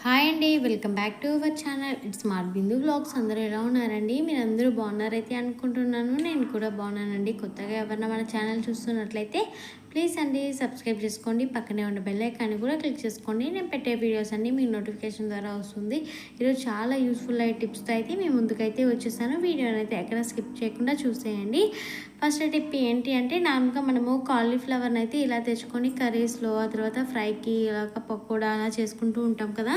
Hi అండి, welcome back to our channel. It's smart Bindu vlogs. అందరూ ఎలా ఉన్నారండి? మీరందరూ బాగున్నారైతే అనుకుంటున్నాను. నేను కూడా బాగున్నానండి. కొత్తగా ఎవరైనా మన ఛానల్ చూస్తున్నట్లయితే ప్లీజ్ అండి సబ్స్క్రైబ్ చేసుకోండి. పక్కనే ఉన్న బెల్ ఐకాన్ని కూడా క్లిక్ చేసుకోండి. నేను పెట్టే వీడియోస్ అన్నీ మీకు నోటిఫికేషన్ ద్వారా వస్తుంది. ఈరోజు చాలా యూస్ఫుల్ అయ్యే టిప్స్తో అయితే మీ ముందుకైతే వచ్చేసాను. వీడియోని అయితే ఎక్కడ స్కిప్ చేయకుండా చూసేయండి. ఫస్ట్ టిప్ ఏంటి అంటే, నార్మల్గా మనము కాలీఫ్లవర్ని అయితే ఇలా తెచ్చుకొని కర్రీస్లో, ఆ తర్వాత ఫ్రైకి ఇలాగ పకోడా అలా చేసుకుంటూ ఉంటాం కదా.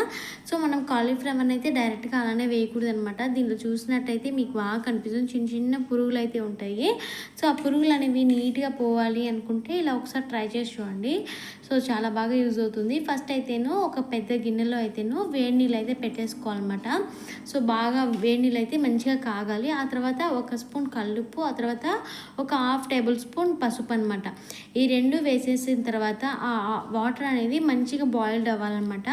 సో మనం కాలీఫ్లవర్ని అయితే డైరెక్ట్గా అలానే వేయకూడదు అనమాట. దీనిలో చూసినట్టయితే మీకు బాగా కనిపిస్తుంది, చిన్న చిన్న పురుగులు అయితే ఉంటాయి. సో ఆ పురుగులు అనేవి నీట్గా పోవాలి అనుకుంటే ఇలా ఒకసారి ట్రై చేసి చూడండి. సో చాలా బాగా యూజ్ అవుతుంది. ఫస్ట్ అయితేను ఒక పెద్ద గిన్నెలో అయితేను వేడి నీళ్ళు అయితే పెట్టేసుకోవాలన్నమాట. సో బాగా వేడి నీళ్ళు అయితే మంచిగా కాగాలి. ఆ తర్వాత ఒక స్పూన్ కల్లుప్పు, ఆ తర్వాత ఒక హాఫ్ టేబుల్ స్పూన్ పసుపు అనమాట. ఈ రెండు వేసేసిన తర్వాత ఆ వాటర్ అనేది మంచిగా బాయిల్డ్ అవ్వాలన్నమాట.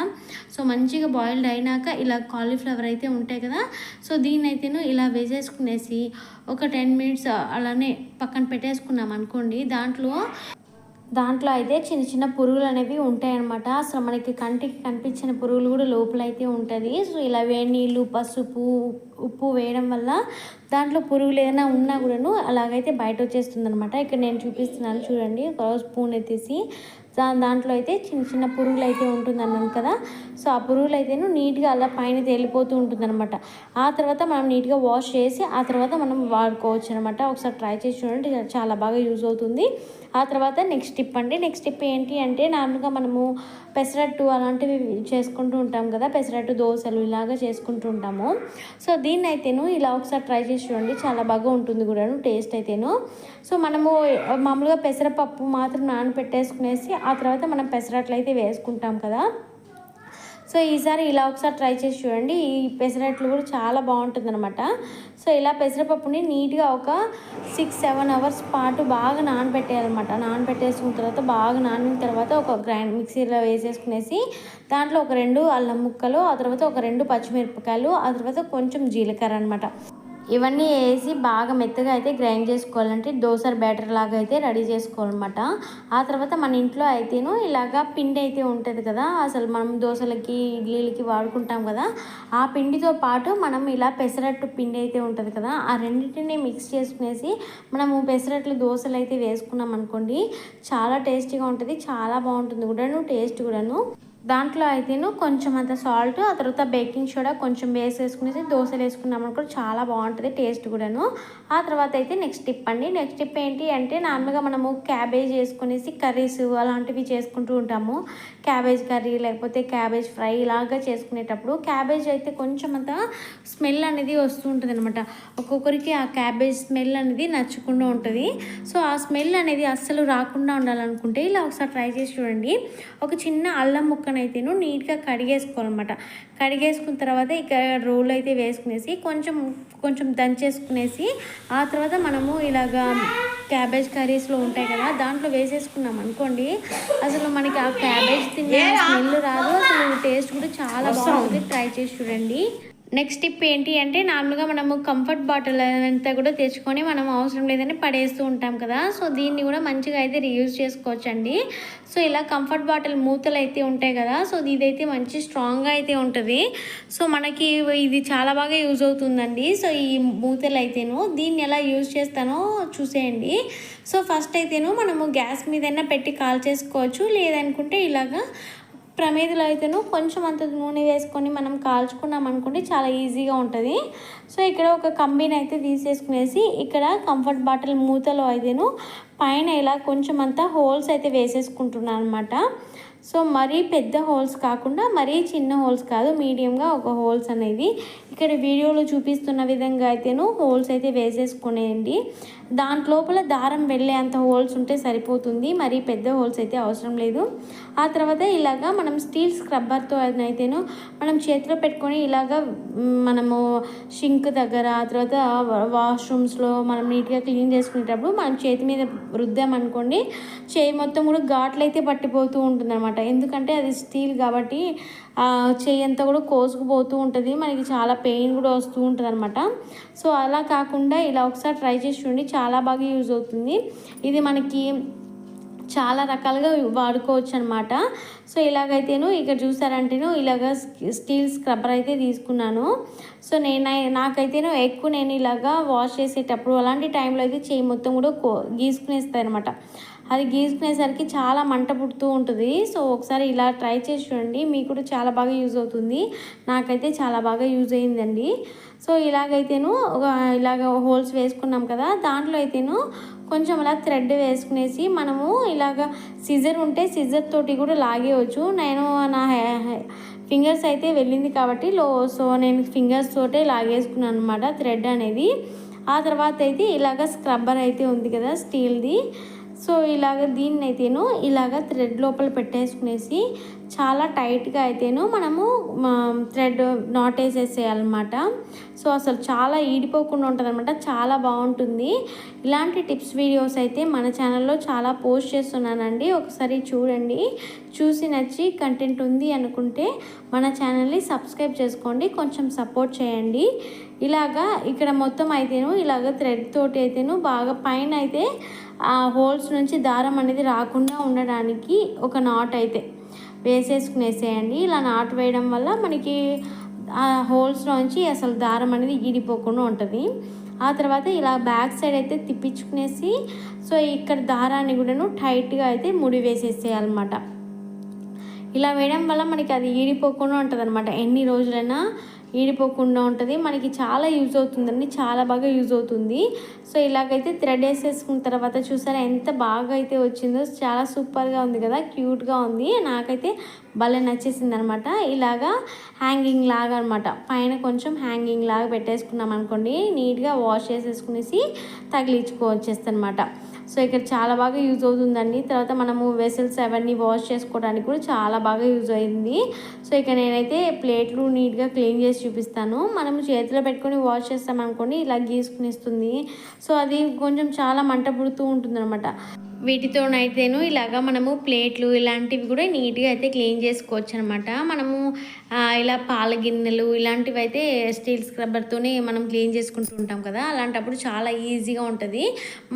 సో మంచిగా బాయిల్డ్ అయినాక ఇలా కాలీఫ్లవర్ అయితే ఉంటాయి కదా, సో దీన్ని అయితేను ఇలా వేసేసుకునేసి ఒక 10 మినిట్స్ అలానే పక్కన పెట్టేసుకున్నాం అనుకోండి. దాంట్లో అయితే చిన్న చిన్న పురుగులు అనేవి ఉంటాయన్నమాట. అసలు మనకి కంటికి కనిపించిన పురుగులు కూడా లోపల అయితే ఉంటుంది. సో ఇలా వేడి నీళ్ళు, పసుపు, ఉప్పు వేయడం వల్ల దాంట్లో పురుగులు ఏదైనా ఉన్నా కూడాను అలాగైతే బయట వచ్చేస్తుంది అనమాట. ఇక్కడ నేను చూపిస్తున్నాను చూడండి. ఒక స్పూన్ ఎత్తేసి దాంట్లో అయితే చిన్న చిన్న పురుగులు అయితే ఉంటుందన్నాను కదా. సో ఆ పురుగులు అయితేను నీట్గా అలా పైన తేలిపోతూ ఉంటుందన్నమాట. ఆ తర్వాత మనం నీట్గా వాష్ చేసి ఆ తర్వాత మనం వాడుకోవచ్చు అనమాట. ఒకసారి ట్రై చేసి చూడండి, చాలా బాగా యూజ్ అవుతుంది. ఆ తర్వాత నెక్స్ట్ టిప్ ఏంటి అంటే, నార్మల్గా మనము పెసరట్టు అలాంటివి చేసుకుంటూ ఉంటాం కదా, పెసరట్టు దోశలు ఇలాగా చేసుకుంటూ ఉంటాము. సో దీన్ని అయితేను ఇలా ఒకసారి ట్రై చేసి చూడండి, చాలా బాగా ఉంటుంది కూడాను టేస్ట్ అయితేను. సో మనము మామూలుగా పెసరపప్పు మాత్రం నానబెట్టేసుకునేసి ఆ తర్వాత మనం పెసరట్లు అయితే వేసుకుంటాం కదా. సో ఈసారి ఇలా ఒకసారి ట్రై చేసి చూడండి. ఈ పెసరట్లు కూడా చాలా బాగుంటుంది అనమాట. సో ఇలా పెసరపప్పుని నీట్గా ఒక 6-7 అవర్స్ పాటు బాగా నానబెట్టేయాలన్నమాట. నానబెట్టేసుకున్న తర్వాత బాగా నానిన తర్వాత ఒక మిక్సీలో వేసేసుకునేసి దాంట్లో ఒక 2 అల్లం ముక్కలు, ఆ తర్వాత ఒక 2 పచ్చిమిరపకాయలు, ఆ తర్వాత కొంచెం జీలకర్ర అనమాట. ఇవన్నీ వేసి బాగా మెత్తగా అయితే గ్రైండ్ చేసుకోవాలంటే దోస బ్యాటర్ లాగా అయితే రెడీ చేసుకోవాలన్నమాట. ఆ తర్వాత మన ఇంట్లో అయితేను ఇలాగా పిండి అయితే ఉంటుంది కదా, అసలు మనం దోశలకి ఇడ్లీలకి వాడుకుంటాం కదా, ఆ పిండితో పాటు మనం ఇలా పెసరట్టు పిండి అయితే ఉంటుంది కదా, ఆ రెండింటిని మిక్స్ చేసుకునేసి మనము పెసరట్లు దోశలు అయితే వేసుకున్నాం అనుకోండి, చాలా టేస్టీగా ఉంటుంది, చాలా బాగుంటుంది కూడాను, టేస్ట్ కూడాను. దాంట్లో అయితేను కొంచెం అంత సాల్ట్, ఆ తర్వాత బేకింగ్ సోడా కొంచెం వేసేసుకునేసి దోశలు వేసుకున్నాం అనుకో చాలా బాగుంటుంది టేస్ట్ కూడాను. ఆ తర్వాత అయితే నెక్స్ట్ టిప్ ఏంటి అంటే, నార్మల్గా మనము క్యాబేజ్ వేసుకునేసి కర్రీస్ అలాంటివి చేసుకుంటూ ఉంటాము. క్యాబేజ్ కర్రీ లేకపోతే క్యాబేజ్ ఫ్రై ఇలాగా చేసుకునేటప్పుడు క్యాబేజ్ అయితే కొంచెం అంత స్మెల్ అనేది వస్తూ ఉంటుంది అనమాట. ఒక్కొక్కరికి ఆ క్యాబేజ్ స్మెల్ అనేది నచ్చకుండా ఉంటుంది. సో ఆ స్మెల్ అనేది అస్సలు రాకుండా ఉండాలనుకుంటే ఇలా ఒకసారి ట్రై చేసి చూడండి. ఒక చిన్న అల్లం ముక్కను అయితేను నీట్గా కడిగేసుకోవాలన్నమాట. కడిగేసుకున్న తర్వాత ఇక రోల్ అయితే వేసుకునేసి కొంచెం దంచేసుకునేసి ఆ తర్వాత మనము ఇలాగా క్యాబేజ్ కర్రీస్లో ఉంటాయి కదా దాంట్లో వేసేసుకున్నాం అనుకోండి, అసలు మనకి ఆ క్యాబేజ్ తిన్న స్మెల్ రాదు, అసలు టేస్ట్ కూడా చాలా బాగుంటుంది. ట్రై చేసి చూడండి. నెక్స్ట్ టిప్ ఏంటి అంటే, నార్మల్గా మనము కంఫర్ట్ బాటిల్ అంతా కూడా తెచ్చుకొని మనం అవసరం లేదని పడేస్తూ ఉంటాం కదా, సో దీన్ని కూడా మంచిగా అయితే రీయూజ్ చేసుకోవచ్చండి. సో ఇలా కంఫర్ట్ బాటిల్ మూతలు అయితే ఉంటాయి కదా, సో ఇదైతే మంచి స్ట్రాంగ్గా అయితే ఉంటుంది. సో మనకి ఇది చాలా బాగా యూజ్ అవుతుందండి. సో ఈ మూతలు అయితేను దీన్ని ఎలా యూజ్ చేస్తానో చూసేయండి. సో ఫస్ట్ అయితేను మనము గ్యాస్ మీదైనా పెట్టి కాల్ చేసుకోవచ్చు, లేదనుకుంటే ఇలాగా ప్రమేదలో అయితేను కొంచెం అంత నూనె వేసుకొని మనం కాల్చుకున్నాం అనుకోండి, చాలా ఈజీగా ఉంటుంది. సో ఇక్కడ ఒక కంబీని అయితే తీసేసుకునేసి ఇక్కడ కంఫర్ట్ బాటిల్ మూతలో అయితేను పైన ఇలా కొంచెం అంతా హోల్స్ అయితే వేసేసుకుంటున్నాను అనమాట. సో మరీ పెద్ద హోల్స్ కాకుండా మరీ చిన్న హోల్స్ కాదు, మీడియంగా ఒక హోల్స్ అనేది ఇక్కడ వీడియోలో చూపిస్తున్న విధంగా అయితేను హోల్స్ అయితే వేసేసుకునేయండి. దాంట్లోపల దారం వెళ్ళే అంత హోల్స్ ఉంటే సరిపోతుంది, మరీ పెద్ద హోల్స్ అయితే అవసరం లేదు. ఆ తర్వాత ఇలాగా మనం స్టీల్ స్క్రబ్బర్తో అయితేను మనం చేతిలో పెట్టుకొని ఇలాగా మనము షింక్ దగ్గర, ఆ తర్వాత వాష్రూమ్స్లో మనం నీట్గా క్లీన్ చేసుకునేటప్పుడు మనం చేతి మీద రుద్దామనుకోండి, చేయి మొత్తం కూడా ఘాట్లు అయితే పట్టిపోతూ ఉంటుంది అనమాట. ఎందుకంటే అది స్టీల్ కాబట్టి చేయి అంతా కూడా కోసుకుపోతూ ఉంటుంది, మనకి చాలా పెయిన్ కూడా వస్తూ ఉంటుంది అనమాట. సో అలా కాకుండా ఇలా ఒకసారి ట్రై చేసి చూడండి, చాలా బాగా యూజ్ అవుతుంది. ఇది మనకి చాలా రకాలుగా వాడుకోవచ్చు అనమాట. సో ఇలాగైతేను ఇక్కడ చూసారంటేను ఇలాగ స్టీల్ స్క్రబ్బర్ అయితే తీసుకున్నాను. సో నాకైతేను ఎక్కువ నేను ఇలాగా వాష్ చేసేటప్పుడు అలాంటి టైంలో అయితే చేయి మొత్తం కూడా గీసుకునేస్తాయి అనమాట. అది గీసుకునేసరికి చాలా మంట పుడుతూ ఉంటుంది. సో ఒకసారి ఇలా ట్రై చేసి చూడండి, మీకు కూడా చాలా బాగా యూజ్ అవుతుంది. నాకైతే చాలా బాగా యూజ్ అయిందండి. సో ఇలాగైతేను ఇలాగ హోల్స్ వేసుకున్నాం కదా, దాంట్లో అయితేను కొంచెం అలా థ్రెడ్ వేసుకునేసి మనము ఇలాగ సిజర్ ఉంటే సిజర్ తోటి కూడా లాగేయచ్చు. నేను నా ఫింగర్స్ అయితే వెళ్ళింది కాబట్టి సో నేను ఫింగర్స్ తోటే లాగేసుకున్నాను అనమాట థ్రెడ్ అనేది. ఆ తర్వాత అయితే ఇలాగ స్క్రబ్బర్ అయితే ఉంది కదా స్టీల్ది, సో ఇలాగ దీన్ని అయితేను ఇలాగ థ్రెడ్ లోపల పెట్టేసుకునేసి చాలా టైట్గా అయితేను మనము థ్రెడ్ నాట్ వేసేసేయాలన్నమాట. సో అసలు చాలా ఈడిపోకుండా ఉంటుంది అనమాట, చాలా బాగుంటుంది. ఇలాంటి టిప్స్ వీడియోస్ అయితే మన ఛానల్లో చాలా పోస్ట్ చేస్తున్నానండి, ఒకసారి చూడండి. చూసి నచ్చి కంటెంట్ ఉంది అనుకుంటే మన ఛానల్ని సబ్స్క్రైబ్ చేసుకోండి, కొంచెం సపోర్ట్ చేయండి. ఇలాగా ఇక్కడ మొత్తం అయితేను ఇలాగ థ్రెడ్ తోటి అయితేను బాగా పైన అయితే ఆ హోల్స్ నుంచి దారం అనేది రాకుండా ఉండడానికి ఒక నాట్ అయితే వేసేసుకునేసేయండి. ఇలా నాట్ వేయడం వల్ల మనకి ఆ హోల్స్లోంచి అసలు దారం అనేది ఈడిపోకుండా ఉంటుంది. ఆ తర్వాత ఇలా బ్యాక్ సైడ్ అయితే తిప్పించుకునేసి సో ఇక్కడ దారాన్ని కూడాను టైట్గా అయితే ముడి వేసేసేయాలన్నమాట. ఇలా వేయడం వల్ల మనకి అది ఈడిపోకుండా ఉంటుంది అనమాట, ఎన్ని రోజులైనా ఈడిపోకుండా ఉంటుంది. మనకి చాలా యూజ్ అవుతుందండి, చాలా బాగా యూజ్ అవుతుంది. సో ఇలాగైతే థ్రెడ్ వేసేసుకున్న తర్వాత చూసారా ఎంత బాగా అయితే వచ్చిందో, చాలా సూపర్గా ఉంది కదా, క్యూట్గా ఉంది. నాకైతే భలే నచ్చేసింది అనమాట. ఇలాగా హ్యాంగింగ్ లాగా అనమాట, పైన కొంచెం హ్యాంగింగ్ లాగా పెట్టేసుకున్నాం అనుకోండి, నీట్గా వాష్ చేసేసుకునేసి తగిలించుకోవచ్చేస్తుంది అనమాట. సో ఇక్కడ చాలా బాగా యూజ్ అవుతుందండి. తర్వాత మనము వెసల్స్ అవన్నీ వాష్ చేసుకోవడానికి కూడా చాలా బాగా యూజ్ అయింది. సో ఇక నేనైతే ప్లేట్లు నీట్గా క్లీన్ చేసి చూపిస్తాను. మనము చేతిలో పెట్టుకొని వాష్ చేస్తామనుకోండి ఇలా గీసుకునిస్తుంది. సో అది కొంచెం చాలా మంట పుడుతూ ఉంటుంది అనమాట. వీటితోనైతేను ఇలాగా మనము ప్లేట్లు ఇలాంటివి కూడా నీట్గా అయితే క్లీన్ చేసుకోవచ్చు అనమాట. మనము ఇలా పాల గిన్నెలు ఇలాంటివి అయితే స్టీల్ స్క్రబ్బర్తోనే మనం క్లీన్ చేసుకుంటూ ఉంటాం కదా, అలాంటప్పుడు చాలా ఈజీగా ఉంటుంది.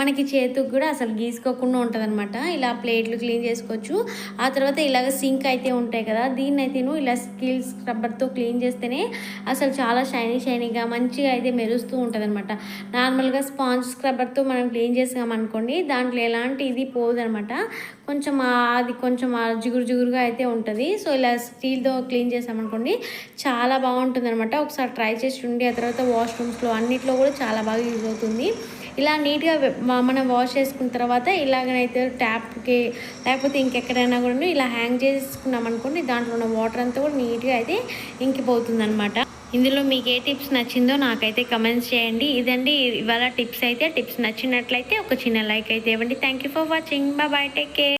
మనకి చేతికి కూడా అసలు గీసుకోకుండా ఉంటుంది అనమాట. ఇలా ప్లేట్లు క్లీన్ చేసుకోవచ్చు. ఆ తర్వాత ఇలాగ సింక్ అయితే ఉంటాయి కదా, దీన్ని అయితేను ఇలా స్టీల్ స్క్రబ్బర్తో క్లీన్ చేస్తేనే అసలు చాలా షైనీగా మంచిగా అయితే మెరుస్తూ ఉంటుంది అనమాట. నార్మల్గా స్పాంజ్ స్క్రబ్బర్తో మనం క్లీన్ చేసామనుకోండి, దాంట్లో ఎలాంటి ఇది పోదనమాట, కొంచెం అది కొంచెం జిగురుగా అయితే ఉంటుంది. సో ఇలా స్టీల్తో క్లీన్ చేసామనుకోండి చాలా బాగుంటుంది అనమాట. ఒకసారి ట్రై చేసి ఉండి ఆ తర్వాత వాష్రూమ్స్లో అన్నిట్లో కూడా చాలా బాగా యూజ్ అవుతుంది. ఇలా నీట్గా మనం వాష్ చేసుకున్న తర్వాత ఇలాగనైతే ట్యాప్కి లేకపోతే ఇంకెక్కడైనా కూడా ఇలా హ్యాంగ్ చేసుకున్నాం అనుకోండి, దాంట్లో ఉన్న వాటర్ అంతా కూడా నీట్గా అయితే ఇంకిపోతుంది అనమాట. ఇందులో మీకు ఏ టిప్స్ నచ్చిందో నాకైతే కమెంట్స్ చేయండి. ఇదండి ఇవాళ టిప్స్ అయితే. టిప్స్ నచ్చినట్లయితే ఒక చిన్న లైక్ అయితే ఇవ్వండి. Thank you for watching. Bye, take care.